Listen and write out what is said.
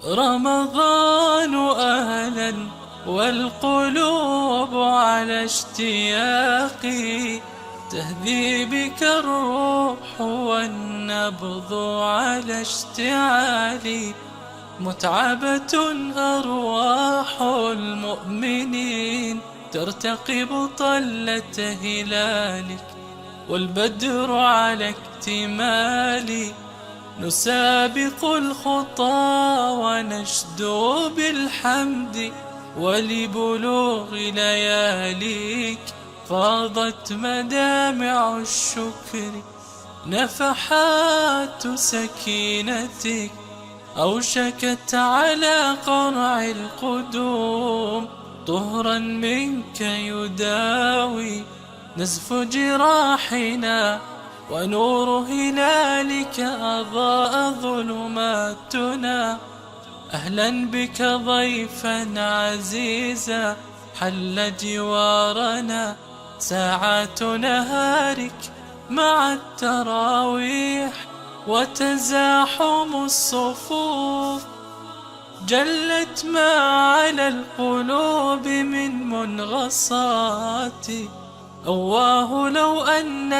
رمضان أهلا والقلوب على اشتياقي، تهذي بك الروح والنبض على اشتعالي. متعبة أرواح المؤمنين ترتقب طلة هلالك، والبدر على اكتمالي. نسابق الخطى ونشدو بالحمد، ولبلوغ لياليك فاضت مدامع الشكر. نفحات سكينتك أوشكت على قرع القدوم، طهرا منك يداوي نزف جراحنا، ونور هلالك أضاء ظلماتنا. أهلا بك ضيفا عزيزا حل جوارنا، ساعات نهارك مع التراويح وتزاحم الصفوف جلت ما على القلوب من منغصات. أواه لو أن